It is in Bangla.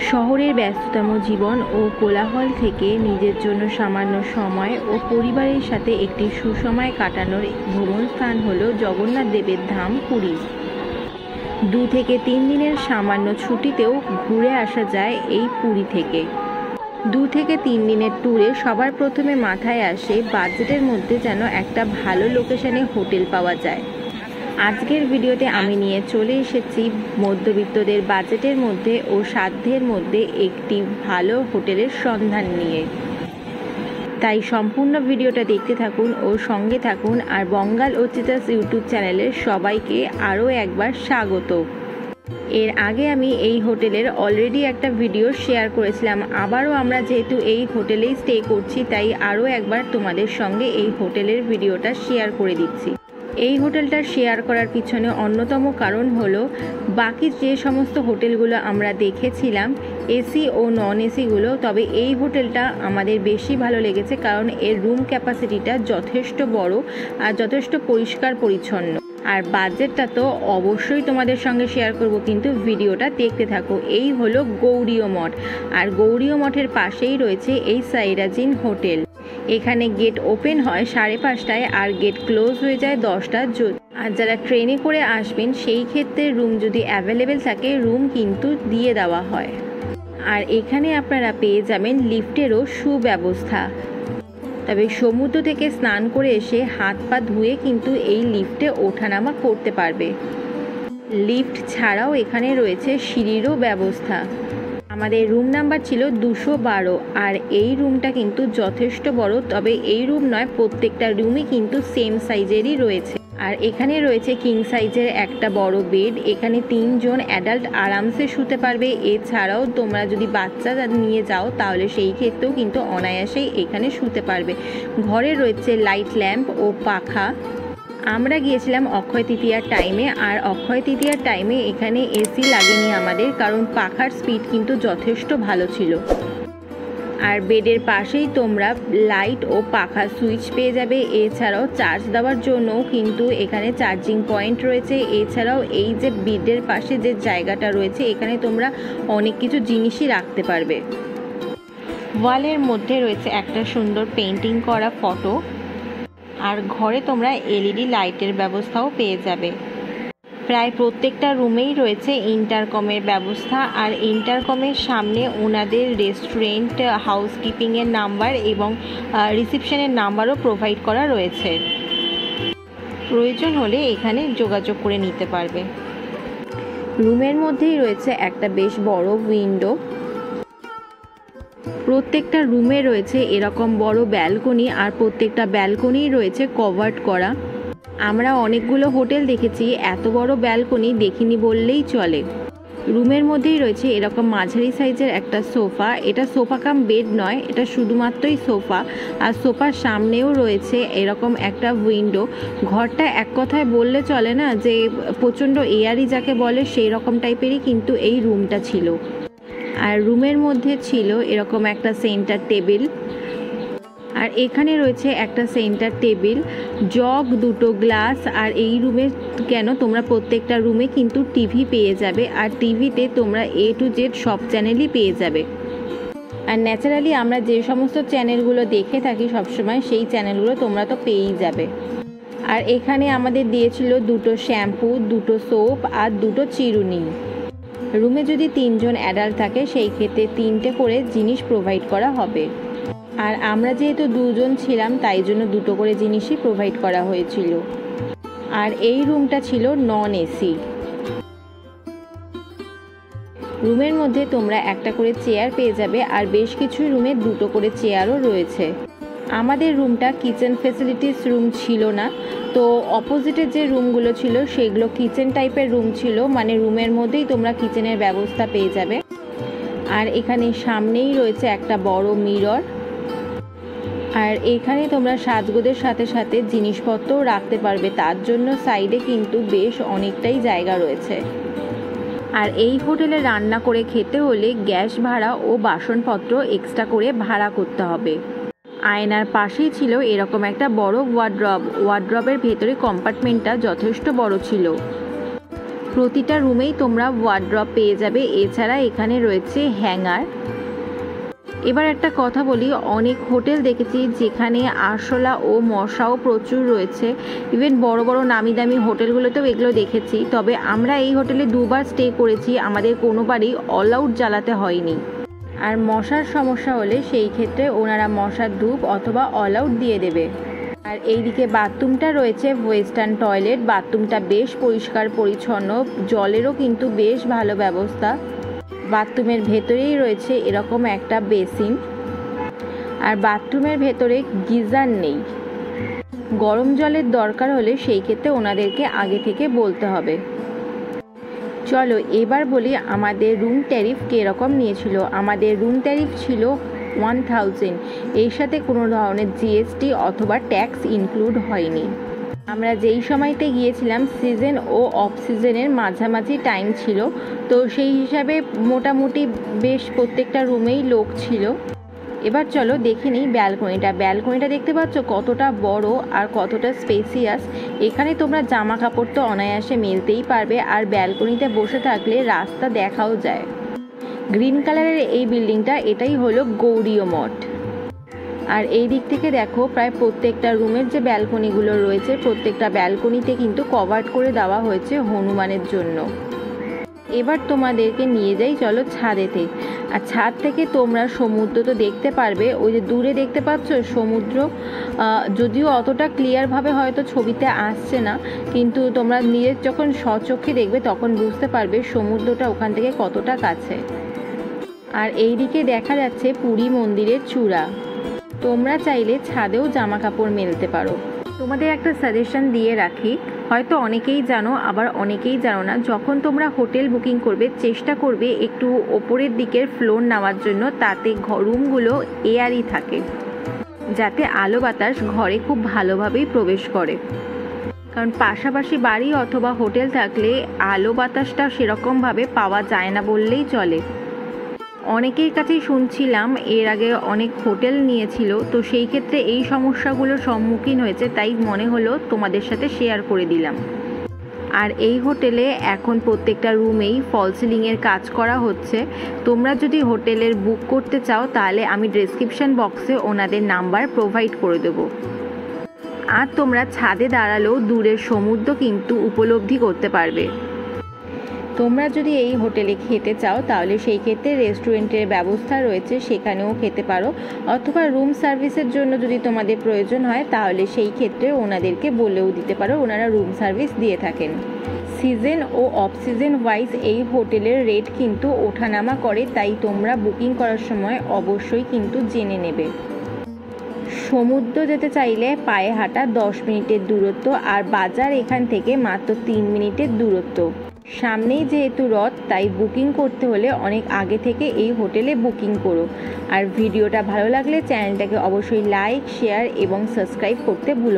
শহরের ব্যস্ততম জীবন ও কোলাহল থেকে নিজের জন্য সামান্য সময় ও পরিবারের সাথে একটি সুসময় কাটানোর ভ্রমণ স্থান হলো জগন্নাথ দেবের ধাম পুরী। 2 থেকে 3 দিনের সামান্য ছুটিতেও ঘুরে আসা যায় এই পুরী থেকে। 2 থেকে 3 দিনের ট্যুরে সবার প্রথমে মাথায় আসে বাজেটের মধ্যে যেন একটা ভালো লোকেশনে হোটেল পাওয়া যায়। আজকের ভিডিওতে আমি নিয়ে চলে এসেছি মধ্যবিত্তদের বাজেটের মধ্যে ও সাধ্যের মধ্যে একটি ভালো হোটেলের সন্ধান নিয়ে। তাই সম্পূর্ণ ভিডিওটা দেখতে থাকুন ও সঙ্গে থাকুন। আর বঙ্গাল ও চিতাস ইউটিউব চ্যানেলের সবাইকে আরও একবার স্বাগত। এর আগে আমি এই হোটেলের অলরেডি একটা ভিডিও শেয়ার করেছিলাম। আবারও আমরা যেহেতু এই হোটেলেই স্টে করছি তাই আরও একবার তোমাদের সঙ্গে এই হোটেলের ভিডিওটা শেয়ার করে দিচ্ছি। এই হোটেলটা শেয়ার করার পিছনে অন্যতম কারণ হলো বাকি যে সমস্ত হোটেলগুলো আমরা দেখেছিলাম এসি ও নন এসিগুলো, তবে এই হোটেলটা আমাদের বেশি ভালো লেগেছে কারণ এর রুম ক্যাপাসিটিটা যথেষ্ট বড় আর যথেষ্ট পরিষ্কার পরিচ্ছন্ন। আর বাজেটটা তো অবশ্যই তোমাদের সঙ্গে শেয়ার করব, কিন্তু ভিডিওটা দেখতে থাকো। এই হলো গৌড়ীয় মঠ, আর গৌড়ীয় মঠের পাশেই রয়েছে এই সাইরাজিন হোটেল। এখানে গেট ওপেন হয় 5:30টায় আর গেট ক্লোজ হয়ে যায় 10টা। আর যারা ট্রেনে করে আসবেন সেই ক্ষেত্রে রুম যদি অ্যাভেলেবেল থাকে রুম কিন্তু দিয়ে দেওয়া হয়। আর এখানে আপনারা পেয়ে যাবেন লিফটেরও সুব্যবস্থা। তবে সমুদ্র থেকে স্নান করে এসে হাত পা ধুয়ে কিন্তু এই লিফটে ওঠানামা করতে পারবে। লিফট ছাড়াও এখানে রয়েছে সিঁড়িরও ব্যবস্থা। আমাদের রুম নাম্বার ছিল 212 আর এই রুমটা কিন্তু যথেষ্ট বড়। তবে এই রুম নয়, প্রত্যেকটা রুমই কিন্তু সেম সাইজেরই রয়েছে। আর এখানে রয়েছে কিং সাইজের একটা বড় বেড। এখানে 3 জন অ্যাডাল্ট আরামসে শুতে পারবে। এছাড়াও তোমরা যদি বাচ্চা নিয়ে যাও তাহলে সেই ক্ষেত্রেও কিন্তু অনায়াসেই এখানে শুতে পারবে। ঘরে রয়েছে লাইট ল্যাম্প ও পাখা। আমরা গিয়েছিলাম অক্ষয় তৃতীয়ার টাইমে, আর অক্ষয় তৃতীয়ার টাইমে এখানে এসি লাগেনি আমাদের, কারণ পাখার স্পিড কিন্তু যথেষ্ট ভালো ছিল। আর বেডের পাশেই তোমরা লাইট ও পাখা সুইচ পেয়ে যাবে। এছাড়াও চার্জ দেওয়ার জন্যও কিন্তু এখানে চার্জিং পয়েন্ট রয়েছে। এছাড়াও এই যে বেডের পাশে যে জায়গাটা রয়েছে এখানে তোমরা অনেক কিছু জিনিসই রাখতে পারবে। ওয়ালের মধ্যে রয়েছে একটা সুন্দর পেন্টিং করা ফটো। আর ঘরে তোমরা এলইডি লাইটের ব্যবস্থাও পেয়ে যাবে। প্রায় প্রত্যেকটা রুমেই রয়েছে ইন্টারকমের ব্যবস্থা। আর ইন্টারকমের সামনে ওনাদের রেস্টুরেন্ট, হাউসকিপিংয়ের নাম্বার এবং রিসেপশনের নাম্বারও প্রোভাইড করা রয়েছে। প্রয়োজন হলে এখানে যোগাযোগ করে নিতে পারবে। রুমের মধ্যেই রয়েছে একটা বেশ বড় উইন্ডো। প্রত্যেকটা রুমে রয়েছে এরকম বড় ব্যালকনি, আর প্রত্যেকটা ব্যালকনি রয়েছে কভার্ড করা। আমরা অনেকগুলো হোটেল দেখেছি, এত বড় ব্যালকনি দেখিনি বললেই চলে। রুমের মধ্যেই রয়েছে এরকম মাঝারি সাইজের একটা সোফা। এটা সোফা কাম বেড নয়, এটা শুধুমাত্রই সোফা। আর সোফার সামনেও রয়েছে এরকম একটা উইন্ডো। ঘরটা এক কথায় বললে চলে না, যে প্রচণ্ড এয়ারি যাকে বলে সেই রকম টাইপেরই কিন্তু এই রুমটা ছিল। আর রুমের মধ্যে ছিল এরকম একটা সেন্টার টেবিল। আর এখানে রয়েছে একটা সেন্টার টেবিল, জগ, 2টো গ্লাস। আর এই রুমে কেন তোমরা প্রত্যেকটা রুমে কিন্তু টিভি পেয়ে যাবে। আর টিভিতে তোমরা A to Z সব চ্যানেলই পেয়ে যাবে। আর ন্যাচারালি আমরা যে সমস্ত চ্যানেলগুলো দেখে থাকি সবসময় সেই চ্যানেলগুলো তোমরা তো পেয়েই যাবে। আর এখানে আমাদের দিয়েছিল 2টো শ্যাম্পু, 2টো সোপ আর 2টো চিরুনি। রুমে যদি 3 জন অ্যাডাল্ট থাকে সেই ক্ষেত্রে 3টে করে জিনিস প্রোভাইড করা হবে। আর আমরা যেহেতু 2 জন ছিলাম তাই জন্য 2টো করে জিনিসই প্রোভাইড করা হয়েছিল। আর এই রুমটা ছিল নন এসি। রুমের মধ্যে তোমরা একটা করে চেয়ার পেয়ে যাবে। আর বেশ কিছু রুমে 2টো করে চেয়ারও রয়েছে। আমাদের রুমটা কিচেন ফেসিলিটিস রুম ছিল না, তো অপোজিটে যে রুমগুলো ছিল সেগুলো কিচেন টাইপের রুম ছিল, মানে রুমের মধ্যেই তোমরা কিচেনের ব্যবস্থা পেয়ে যাবে। আর এখানে সামনেই রয়েছে একটা বড় মিরর। আর এখানে তোমরা সাজগোজের সাথে সাথে জিনিসপত্রও রাখতে পারবে, তার জন্য সাইডে কিন্তু বেশ অনেকটাই জায়গা রয়েছে। আর এই হোটেলে রান্না করে খেতে হলে গ্যাস ভাড়া ও বাসনপত্র এক্সট্রা করে ভাড়া করতে হবে। আয়নার পাশেই ছিল এরকম একটা বড় ওয়ার্ড্রব। ওয়ার্ড্রবের ভেতরে কম্পার্টমেন্টটা যথেষ্ট বড় ছিল। প্রতিটা রুমেই তোমরা ওয়ার্ড্রপ পেয়ে যাবে, এছাড়া এখানে রয়েছে হ্যাঙ্গার। এবার একটা কথা বলি, অনেক হোটেল দেখেছি যেখানে আরশোলা ও মশাও প্রচুর রয়েছে। ইভেন বড় বড় নামি দামি হোটেলগুলোতেও এগুলো দেখেছি। তবে আমরা এই হোটেলে 2 বার স্টে করেছি, আমাদের কোনোবারই অল আউট জ্বালাতে হয়নি। আর মশার সমস্যা হলে সেই ক্ষেত্রে ওনারা মশার ধূপ অথবা অল আউট দিয়ে দেবে। আর এইদিকে বাথরুমটা রয়েছে ওয়েস্টার্ন টয়লেট। বাথরুমটা বেশ পরিষ্কার পরিচ্ছন্ন, জলেরও কিন্তু বেশ ভালো ব্যবস্থা। বাথরুমের ভেতরেই রয়েছে এরকম একটা বেসিন। আর বাথরুমের ভেতরে গিজার নেই। গরম জলের দরকার হলে সেই ক্ষেত্রে ওনাদেরকে আগে থেকে বলতে হবে। চলো এবার বলি আমাদের রুম ট্যারিফ কীরকম নিয়েছিল। আমাদের রুম ট্যারিফ ছিল 1000। এর সাথে কোনো ধরনের জিএসটি অথবা ট্যাক্স ইনক্লুড হয়নি। আমরা যেই সময়তে গিয়েছিলাম সিজন ও অফ সিজনের মাঝামাঝি টাইম ছিল, তো সেই হিসাবে মোটামুটি বেশ প্রত্যেকটা রুমেই লোক ছিল। এবার চলো দেখে নিই ব্যালকনিটা দেখতে পাচ্ছ কতটা বড় আর কতটা স্পেসিয়াস। এখানে তোমরা জামা কাপড় তো অনায়াসে মেলতেই পারবে, আর ব্যালকনিতে বসে থাকলে রাস্তা দেখাও যায়। গ্রিন কালারের এই বিল্ডিংটা, এটাই হলো গৌড়ীয় মঠ। আর এই দিক থেকে দেখো প্রায় প্রত্যেকটা রুমের যে ব্যালকনিগুলো রয়েছে, প্রত্যেকটা ব্যালকনিতে কিন্তু কভার করে দেওয়া হয়েছে হনুমানের জন্য। এবার তোমাদেরকে নিয়ে যাই চলো ছাদেতে। আর ছাদ থেকে তোমরা সমুদ্র তো দেখতে পারবে, ওই যে দূরে দেখতে পাচ্ছ সমুদ্র। যদিও অতটা ক্লিয়ারভাবে হয়তো ছবিতে আসছে না, কিন্তু তোমরা নিজের যখন স্বচক্ষে দেখবে তখন বুঝতে পারবে সমুদ্রটা ওখান থেকে কতটা কাছে। আর এই দিকে দেখা যাচ্ছে পুরী মন্দিরের চূড়া। তোমরা চাইলে ছাদেও জামা কাপড় মেলতে পারো। তোমাদের একটা সাজেশন দিয়ে রাখি, হয়তো অনেকেই জানো আবার অনেকেই জানো না। যখন তোমরা হোটেল বুকিং করবে চেষ্টা করবে একটু ওপরের দিকের ফ্লোর নেওয়ার জন্য, তাতে রুমগুলো এয়ারই থাকে, যাতে আলো বাতাস ঘরে খুব ভালোভাবেই প্রবেশ করে। কারণ পাশাপাশি বাড়ি অথবা হোটেল থাকলে আলো বাতাসটা সেরকমভাবে পাওয়া যায় না বললেই চলে। অনেকের কাছেই শুনছিলাম এর আগে অনেক হোটেল নিয়েছিল, তো সেই ক্ষেত্রে এই সমস্যাগুলোর সম্মুখীন হয়েছে, তাই মনে হলো তোমাদের সাথে শেয়ার করে দিলাম। আর এই হোটেলে এখন প্রত্যেকটা রুমেই ফল সিলিংয়ের কাজ করা হচ্ছে। তোমরা যদি হোটেলের বুক করতে চাও তাহলে আমি ডেসক্রিপশন বক্সে ওনাদের নাম্বার প্রোভাইড করে দেবো। আর তোমরা ছাদে দাঁড়ালেও দূরের সমুদ্র কিন্তু উপলব্ধি করতে পারবে। তোমরা যদি এই হোটেলে খেতে চাও তাহলে সেই ক্ষেত্রে রেস্টুরেন্টের ব্যবস্থা রয়েছে, সেখানেও খেতে পারো। অথবা রুম সার্ভিসের জন্য যদি তোমাদের প্রয়োজন হয় তাহলে সেই ক্ষেত্রে ওনাদেরকে বলেও দিতে পারো, ওনারা রুম সার্ভিস দিয়ে থাকেন। সিজন ও অফ সিজন ওয়াইজ এই হোটেলের রেট কিন্তু ওঠানামা করে, তাই তোমরা বুকিং করার সময় অবশ্যই কিন্তু জেনে নেবে। সমুদ্র যেতে চাইলে পায়ে হাঁটা 10 মিনিটের দূরত্ব, আর বাজার এখান থেকে মাত্র 3 মিনিটের দূরত্ব। সামনেই যেহেতু রথ, তাই বুকিং করতে হলে অনেক আগে থেকে এই হোটেলে বুকিং করো। আর ভিডিওটা ভালো লাগলে চ্যানেলটাকে অবশ্যই লাইক, শেয়ার এবং সাবস্ক্রাইব করতে ভুলো।